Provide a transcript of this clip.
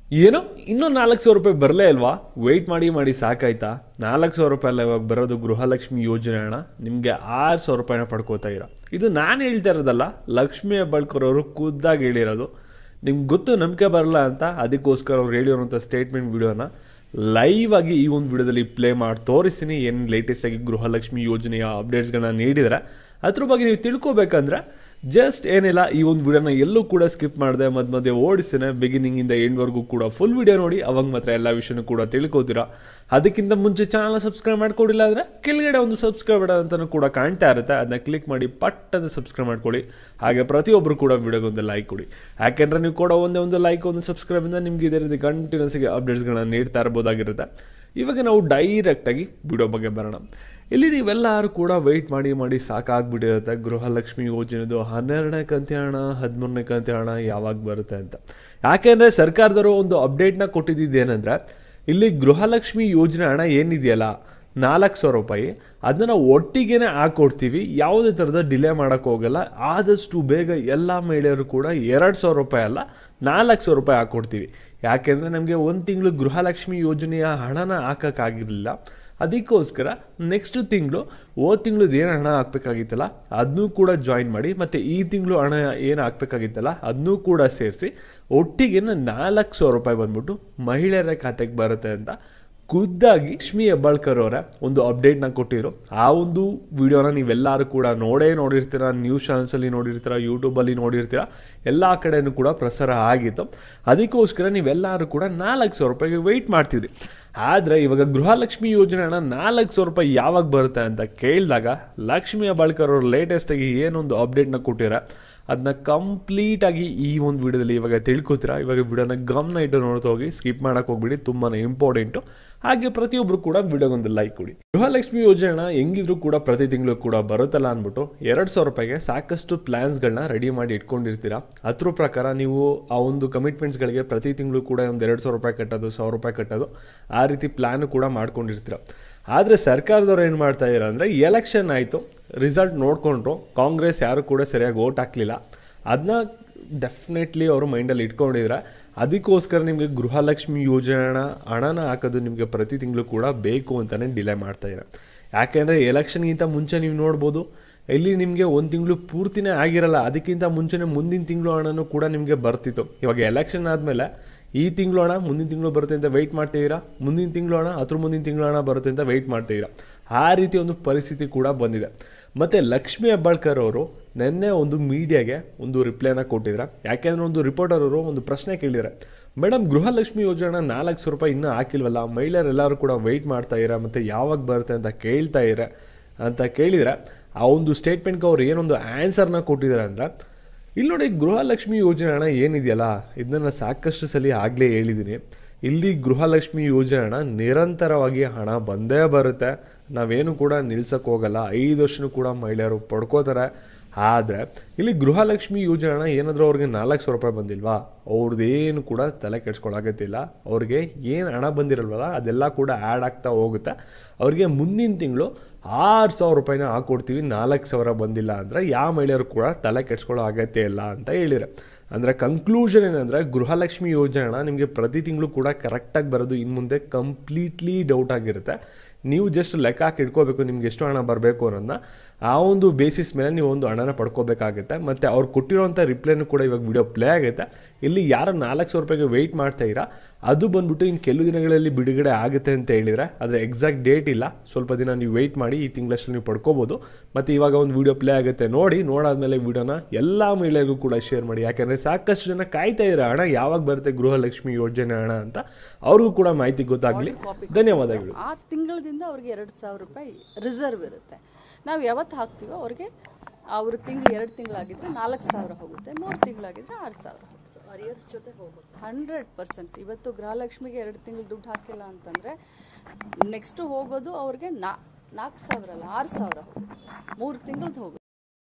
ಏನೋ ಇನ್ನೂ 4,000 ರೂಪಾಯಿ ಬರಲೇ ಅಲ್ವಾ? ವೆಯ್ಟ್ ಮಾಡಿ ಮಾಡಿ ಸಾಕಾಯ್ತಾ? 4,000 ರೂಪಾಯಿ ಅಲ್ಲ ಇವಾಗ ಬರೋದು ಗೃಹಲಕ್ಷ್ಮಿ ಯೋಜನೆ ಹಣ. ನಿಮಗೆ 6,000 ರೂಪಾಯಿನ ಪಡ್ಕೋತಾ ಇರ. ಇದು ನಾನು ಹೇಳ್ತಾ ಇರೋದಲ್ಲ, ಲಕ್ಷ್ಮೀ ಹೆಬ್ಬಾಳ್ಕರ್ ಅವರು ಖುದ್ದಾಗಿ ಹೇಳಿರೋದು. ನಿಮ್ಗೆ ಗೊತ್ತು ನಂಬಿಕೆ ಬರಲ್ಲ ಅಂತ, ಅದಕ್ಕೋಸ್ಕರ ಅವ್ರು ಹೇಳಿರೋಂಥ ಸ್ಟೇಟ್ಮೆಂಟ್ ವಿಡಿಯೋನ ಲೈವ್ ಆಗಿ ಈ ಒಂದು ವಿಡಿಯೋದಲ್ಲಿ ಪ್ಲೇ ಮಾಡಿ ತೋರಿಸ್ತೀನಿ. ಏನು ಲೇಟೆಸ್ಟ್ ಆಗಿ ಗೃಹಲಕ್ಷ್ಮಿ ಯೋಜನೆಯ ಅಪ್ಡೇಟ್ಸ್ಗಳನ್ನ ನೀಡಿದರೆ ಅದ್ರ ಬಗ್ಗೆ ನೀವು ತಿಳ್ಕೊಬೇಕಂದ್ರೆ ಜಸ್ಟ್ ಏನಿಲ್ಲ, ಈ ಒಂದು ವಿಡಿಯೋನ ಎಲ್ಲೂ ಕೂಡ ಸ್ಕಿಪ್ ಮಾಡಿದೆ ಮಧ್ಯೆ ಓಡಿಸ್ತೇನೆ. ಬಿಗಿನಿಂಗಿಂದ ಎಂಡ್ವರೆಗೂ ಕೂಡ ಫುಲ್ ವಿಡಿಯೋ ನೋಡಿ, ಅವಾಗ ಮಾತ್ರ ಎಲ್ಲ ವಿಷಯನೂ ಕೂಡ ತಿಳ್ಕೊತೀರಾ. ಅದಕ್ಕಿಂತ ಮುಂಚೆ ಚಾನಲ್ನ ಸಬ್ಸ್ಕ್ರೈಬ್ ಮಾಡ್ಕೊಡಿಲ್ಲ ಅಂದರೆ ಕೆಳಗಡೆ ಒಂದು ಸಬ್ಸ್ಕ್ರೈಬ್ ಬಟನ್ ಅಂತಲೂ ಕೂಡ ಕಾಣ್ತಾ ಇರುತ್ತೆ, ಅದನ್ನ ಕ್ಲಿಕ್ ಮಾಡಿ ಪಟ್ಟಂತ ಸಬ್ಸ್ಕ್ರೈಬ್ ಮಾಡ್ಕೊಳ್ಳಿ. ಹಾಗೆ ಪ್ರತಿಯೊಬ್ಬರು ಕೂಡ ವಿಡಿಯೋಗೊಂದು ಲೈಕ್ ಕೊಡಿ. ಯಾಕೆಂದರೆ ನೀವು ಕೂಡ ಒಂದು ಲೈಕ್ ಒಂದು ಸಬ್ಸ್ಕ್ರೈಬಿಂದ ನಿಮ್ಗೆ ಇದೇ ರೀತಿ ಕಂಟಿನ್ಯೂಸ್ ಆಗಿ ಅಪ್ಡೇಟ್ಸ್ಗಳನ್ನ ನೀಡ್ತಾ ಇರ್ಬೋದಾಗಿರುತ್ತೆ. ಇವಾಗ ನಾವು ಡೈರೆಕ್ಟಾಗಿ ವಿಡಿಯೋ ಬಗ್ಗೆ ಬರೋಣ. ಇಲ್ಲಿ ನೀವೆಲ್ಲರೂ ಕೂಡ ವೆಯ್ಟ್ ಮಾಡಿ ಮಾಡಿ ಸಾಕಾಗ್ಬಿಟ್ಟಿರುತ್ತೆ. ಗೃಹಲಕ್ಷ್ಮಿ ಯೋಜನೆದು 12ನೇ ಕಂತಿ ಹಣ 13ನೇ ಕಂತಿ ಹಣ ಯಾವಾಗ ಬರುತ್ತೆ ಅಂತ. ಯಾಕೆಂದರೆ ಸರ್ಕಾರದವರು ಒಂದು ಅಪ್ಡೇಟ್ನ ಕೊಟ್ಟಿದ್ದೇನೆಂದರೆ, ಇಲ್ಲಿ ಗೃಹಲಕ್ಷ್ಮಿ ಯೋಜನೆ ಹಣ ಏನಿದೆಯಲ್ಲ 4,000 ರೂಪಾಯಿ, ಅದನ್ನು ಒಟ್ಟಿಗೆ ಹಾಕ್ಕೊಡ್ತೀವಿ. ಯಾವುದೇ ಥರದ ಡಿಲೇ ಮಾಡೋಕ್ಕೆ ಹೋಗಲ್ಲ. ಆದಷ್ಟು ಬೇಗ ಎಲ್ಲ ಮಹಿಳೆಯರು ಕೂಡ 2,000 ರೂಪಾಯಿ ಅಲ್ಲ 4,000 ರೂಪಾಯಿ ಹಾಕ್ಕೊಡ್ತೀವಿ. ಯಾಕೆಂದರೆ ನಮಗೆ ಒಂದು ತಿಂಗಳು ಗೃಹಲಕ್ಷ್ಮಿ ಯೋಜನೆಯ ಹಣನ ಹಾಕೋಕ್ಕಾಗಿರಲಿಲ್ಲ. ಅದಕ್ಕೋಸ್ಕರ ನೆಕ್ಸ್ಟ್ ತಿಂಗಳು ತಿಂಗಳದ್ದು ಏನು ಹಣ ಹಾಕಬೇಕಾಗಿತ್ತಲ್ಲ ಅದನ್ನೂ ಕೂಡ ಜಾಯಿನ್ ಮಾಡಿ, ಮತ್ತು ಈ ತಿಂಗಳು ಹಣ ಏನು ಹಾಕಬೇಕಾಗಿತ್ತಲ್ಲ ಅದನ್ನೂ ಕೂಡ ಸೇರಿಸಿ ಒಟ್ಟಿಗೆ 4,000 ರೂಪಾಯಿ ಬಂದ್ಬಿಟ್ಟು ಮಹಿಳೆಯರ ಖಾತೆಗೆ ಬರುತ್ತೆ ಅಂತ ಖುದ್ದಾಗಿ ಲಕ್ಷ್ಮೀ ಹೆಬ್ಬಾಳ್ಕರ್ ಅವರ ಒಂದು ಅಪ್ಡೇಟ್ನ ಕೊಟ್ಟಿದ್ರು. ಆ ಒಂದು ವಿಡಿಯೋನ ನೀವೆಲ್ಲರೂ ಕೂಡ ನೋಡಿರ್ತೀರ, ನ್ಯೂಸ್ ಚಾನಲ್ಸಲ್ಲಿ ನೋಡಿರ್ತೀರ, ಯೂಟ್ಯೂಬಲ್ಲಿ ನೋಡಿರ್ತೀರ, ಎಲ್ಲ ಕಡೆಯೂ ಕೂಡ ಪ್ರಸಾರ ಆಗಿತ್ತು. ಅದಕ್ಕೋಸ್ಕರ ನೀವೆಲ್ಲರೂ ಕೂಡ 4,000 ರೂಪಾಯಿಗೆ ವೆಯ್ಟ್ ಮಾಡ್ತಿದ್ರಿ. ಆದರೆ ಇವಾಗ ಗೃಹಲಕ್ಷ್ಮಿ ಯೋಜನೆ ಹಣ 4,000 ರೂಪಾಯಿ ಯಾವಾಗ ಬರುತ್ತೆ ಅಂತ ಕೇಳಿದಾಗ ಲಕ್ಷ್ಮೀ ಹೆಬ್ಬಾಳ್ಕರ್ ಅವರು ಲೇಟೆಸ್ಟಾಗಿ ಏನೊಂದು ಅಪ್ಡೇಟ್ನ ಕೊಟ್ಟಿರ ಅದನ್ನ ಕಂಪ್ಲೀಟಾಗಿ ಈ ಒಂದು ವಿಡಿಯೋದಲ್ಲಿ ಇವಾಗ ತಿಳ್ಕೊತೀರಾ. ಇವಾಗ ವಿಡಿಯೋನ ಗಮನ ಇಟ್ಟು ನೋಡ್ತಾ ಹೋಗಿ, ಸ್ಕಿಪ್ ಮಾಡೋಕೆ ಹೋಗ್ಬಿಡಿ, ತುಂಬಾ ಇಂಪಾರ್ಟೆಂಟು. ಹಾಗೆ ಪ್ರತಿಯೊಬ್ಬರು ಕೂಡ ವಿಡಿಯೋಗೊಂದು ಲೈಕ್ ಕೊಡಿ. ಗೃಹಲಕ್ಷ್ಮಿ ಯೋಜನೆ ಹಣ ಹೆಂಗಿದ್ರು ಕೂಡ ಪ್ರತಿ ತಿಂಗಳು ಕೂಡ ಬರುತ್ತಲ್ಲ ಅಂದ್ಬಿಟ್ಟು 2,000 ರೂಪಾಯಿಗೆ ಸಾಕಷ್ಟು ಪ್ಲ್ಯಾನ್ಸ್ಗಳನ್ನ ರೆಡಿ ಮಾಡಿ ಇಟ್ಕೊಂಡಿರ್ತೀರಾ. ಅದ್ರ ಪ್ರಕಾರ ನೀವು ಆ ಒಂದು ಕಮಿಟ್ಮೆಂಟ್ಸ್ಗಳಿಗೆ ಪ್ರತಿ ತಿಂಗಳು ಕೂಡ ಒಂದು 2,000 ರೂಪಾಯಿ ಕಟ್ಟೋದು, 1,000 ರೂಪಾಯಿ ಕಟ್ಟೋದು, ಆ ರೀತಿ ಪ್ಲ್ಯಾನು ಕೂಡ ಮಾಡ್ಕೊಂಡಿರ್ತೀರ. ಆದರೆ ಸರ್ಕಾರದವ್ರು ಏನು ಮಾಡ್ತಾ ಇದ್ದಾರೆ ಅಂದರೆ, ಎಲೆಕ್ಷನ್ ಆಯಿತು, ರಿಸಲ್ಟ್ ನೋಡಿಕೊಂಡ್ರು, ಕಾಂಗ್ರೆಸ್ ಯಾರು ಕೂಡ ಸರಿಯಾಗಿ ಓಟ್ ಹಾಕಲಿಲ್ಲ. ಅದನ್ನ ಡೆಫಿನೆಟ್ಲಿ ಅವರು ಮೈಂಡಲ್ಲಿ ಇಟ್ಕೊಂಡಿದ್ರೆ, ಅದಕ್ಕೋಸ್ಕರ ನಿಮಗೆ ಗೃಹಲಕ್ಷ್ಮಿ ಯೋಜನೆ ಹಣನ ಹಾಕೋದು ನಿಮಗೆ ಪ್ರತಿ ತಿಂಗಳು ಕೂಡ ಬೇಕು ಅಂತಲೇ ಡಿಲೇ ಮಾಡ್ತಾಯಿದ್ದಾರೆ. ಯಾಕೆಂದರೆ ಎಲೆಕ್ಷನ್ಗಿಂತ ಮುಂಚೆ ನೀವು ನೋಡ್ಬೋದು, ಇಲ್ಲಿ ನಿಮಗೆ ಒಂದು ತಿಂಗಳು ಪೂರ್ತಿನೇ ಆಗಿರಲ್ಲ, ಅದಕ್ಕಿಂತ ಮುಂಚೆನೇ ಮುಂದಿನ ತಿಂಗಳು ಹಣನೂ ಕೂಡ ನಿಮಗೆ ಬರ್ತಿತ್ತು. ಇವಾಗ ಎಲೆಕ್ಷನ್ ಆದಮೇಲೆ ಈ ತಿಂಗಳು ಹಣ ಮುಂದಿನ ತಿಂಗಳು ಬರುತ್ತೆ ಅಂತ ವೆಯ್ಟ್ ಮಾಡ್ತೀರಾ, ಮುಂದಿನ ತಿಂಗಳು ಹಣ ಮುಂದಿನ ತಿಂಗಳು ಹಣ ಬರುತ್ತೆ ಅಂತ ವೆಯ್ಟ್ ಮಾಡ್ತೀರಾ. ಆ ರೀತಿ ಒಂದು ಪರಿಸ್ಥಿತಿ ಕೂಡ ಬಂದಿದೆ. ಮತ್ತು ಲಕ್ಷ್ಮೀ ಹೆಬ್ಬಾಳ್ಕರ್ ಅವರು ನಿನ್ನೆ ಒಂದು ಮೀಡಿಯಾಗೆ ಒಂದು ರಿಪ್ಲೈನ ಕೊಟ್ಟಿದ್ದಾರೆ. ಯಾಕೆಂದರೆ ಒಂದು ರಿಪೋರ್ಟರ್ ಅವರು ಒಂದು ಪ್ರಶ್ನೆ ಕೇಳಿದ್ದಾರೆ, ಮೇಡಮ್ ಗೃಹಲಕ್ಷ್ಮಿ ಯೋಜನೆ 4,000 ರೂಪಾಯಿ ಇನ್ನೂ ಹಾಕಿಲ್ವಲ್ಲ, ಮಹಿಳೆಯರೆಲ್ಲರೂ ಕೂಡ ವೆಯ್ಟ್ ಮಾಡ್ತಾ ಇರ, ಮತ್ತು ಯಾವಾಗ ಬರುತ್ತೆ ಅಂತ ಕೇಳ್ತಾ ಇರ ಅಂತ ಕೇಳಿದರೆ, ಆ ಒಂದು ಸ್ಟೇಟ್ಮೆಂಟ್ಗೆ ಅವ್ರು ಏನೊಂದು ಆನ್ಸರ್ನ ಕೊಟ್ಟಿದ್ದಾರೆ ಅಂದರೆ, ಇಲ್ಲಿ ನೋಡಿ ಗೃಹಲಕ್ಷ್ಮಿ ಯೋಜನೆ ಹಣ ಏನಿದೆಯಲ್ಲ ಇದನ್ನು ಸಾಕಷ್ಟು ಸಲ ಆಗಲೇ ಹೇಳಿದ್ದೀನಿ. ಇಲ್ಲಿ ಗೃಹಲಕ್ಷ್ಮಿ ಯೋಜನೆ ಹಣ ನಿರಂತರವಾಗಿ ಹಣ ಬಂದೇ ಬರುತ್ತೆ, ನಾವೇನು ಕೂಡ ನಿಲ್ಸಕ್ಕೆ ಹೋಗಲ್ಲ. 5 ವರ್ಷನೂ ಕೂಡ ಮಹಿಳೆಯರು ಪಡ್ಕೋತಾರೆ. ಆದರೆ ಇಲ್ಲಿ ಗೃಹಲಕ್ಷ್ಮಿ ಯೋಜನೆ ಹಣ ಏನಾದರೂ ಅವ್ರಿಗೆ 4,000 ರೂಪಾಯಿ ಬಂದಿಲ್ವಾ, ಅವ್ರದ್ದೇನು ಕೂಡ ತಲೆ ಕೆಡ್ಸ್ಕೊಳ್ಳಾಗತ್ತಿಲ್ಲ. ಅವ್ರಿಗೆ ಏನು ಹಣ ಬಂದಿರಲ್ವಲ್ಲ ಅದೆಲ್ಲ ಕೂಡ ಆ್ಯಡ್ ಆಗ್ತಾ ಹೋಗುತ್ತೆ. ಅವ್ರಿಗೆ ಮುಂದಿನ ತಿಂಗಳು 6,000 ರೂಪಾಯಿನ ಹಾಕ್ಕೊಡ್ತೀವಿ, 4,000 ಬಂದಿಲ್ಲ ಅಂದರೆ ಯಾವ ಮಹಿಳೆಯರು ಕೂಡ ತಲೆ ಕೆಡ್ಸ್ಕೊಳ್ಳೋ ಅಗತ್ಯ ಇಲ್ಲ ಅಂತ ಹೇಳಿದ್ದಾರೆ. ಅಂದರೆ ಕನ್ಕ್ಲೂಷನ್ ಏನಂದರೆ, ಗೃಹಲಕ್ಷ್ಮಿ ಯೋಜನೆ ಹಣ ನಿಮಗೆ ಪ್ರತಿ ತಿಂಗಳು ಕೂಡ ಕರೆಕ್ಟಾಗಿ ಬರೋದು ಇನ್ನು ಮುಂದೆ ಕಂಪ್ಲೀಟ್ಲಿ ಡೌಟ್ ಆಗಿರುತ್ತೆ. ನೀವು ಜಸ್ಟ್ ಲೆಕ್ಕ ಹಾಕಿ ಇಟ್ಕೋಬೇಕು ನಿಮ್ಗೆ ಎಷ್ಟು ಹಣ ಬರಬೇಕು ಅನ್ನೋದನ್ನ. ಆ ಒಂದು ಬೇಸಿಸ್ ಮೇಲೆ ನೀವು ಒಂದು ಹಣನ ಪಡ್ಕೋಬೇಕಾಗುತ್ತೆ. ಮತ್ತು ಅವ್ರು ಕೊಟ್ಟಿರೋಂಥ ರಿಪ್ಲೈನೂ ಕೂಡ ಇವಾಗ ವಿಡಿಯೋ ಪ್ಲೇ ಆಗುತ್ತೆ. ಇಲ್ಲಿ ಯಾರು 4,000 ರೂಪಾಯಿಗೆ ವೆಯ್ಟ್ ಮಾಡ್ತಾ ಇರಾ ಅದು ಬಂದ್ಬಿಟ್ಟು ಇನ್ನು ಕೆಲವು ದಿನಗಳಲ್ಲಿ ಬಿಡುಗಡೆ ಆಗುತ್ತೆ ಅಂತ ಹೇಳಿದರೆ, ಆದರೆ ಎಕ್ಸಾಕ್ಟ್ ಡೇಟ್ ಇಲ್ಲ. ಸ್ವಲ್ಪ ದಿನ ನೀವು ವೆಯ್ಟ್ ಮಾಡಿ, ಈ ತಿಂಗಳಷ್ಟು ನೀವು ಪಡ್ಕೋಬೋದು. ಮತ್ತು ಇವಾಗ ಒಂದು ವಿಡಿಯೋ ಪ್ಲೇ ಆಗುತ್ತೆ ನೋಡಿ, ನೋಡಾದ್ಮೇಲೆ ವಿಡಿಯೋನ ಎಲ್ಲ ಮಹಿಳೆಯರಿಗೂ ಕೂಡ ಶೇರ್ ಮಾಡಿ. ಯಾಕೆಂದರೆ ಸಾಕಷ್ಟು ಜನ ಕಾಯ್ತಾ ಇರೋ ಹಣ ಯಾವಾಗ ಬರುತ್ತೆ ಗೃಹಲಕ್ಷ್ಮಿ ಯೋಜನೆ ಹಣ ಅಂತ, ಅವ್ರಿಗೂ ಕೂಡ ಮಾಹಿತಿ ಗೊತ್ತಾಗಲಿ. ಧನ್ಯವಾದಗಳು. ಆ ತಿಂಗಳದಿಂದ ಅವ್ರಿಗೆ 2,000 ರೂಪಾಯಿ ರಿಸರ್ವ್ ಇರುತ್ತೆ. ನಾವು ಯಾವತ್ತು ಹಾಕ್ತೀವೋ ಅವ್ರಿಗೆ ಅವ್ರ ತಿಂಗಳು 2 ತಿಂಗಳಾಗಿದ್ರೆ 4,000 ಹೋಗುತ್ತೆ, 3 ತಿಂಗಳಾಗಿದ್ರೆ 6,000 ಹೋಗುತ್ತೆ. ಅರಿಯರ್ಸ್ ಜೊತೆ ಹೋಗುತ್ತೆ 100%. ಇವತ್ತು ಗೃಹಲಕ್ಷ್ಮಿಗೆ 2 ತಿಂಗಳು ದುಡ್ಡು ಹಾಕಿಲ್ಲ ಅಂತಂದರೆ ನೆಕ್ಸ್ಟು ಹೋಗೋದು ಅವ್ರಿಗೆ 4,000 ಅಲ್ಲ 6,000 ಹೋಗುತ್ತೆ, 3 ತಿಂಗಳದ್ದು ಹೋಗುತ್ತೆ.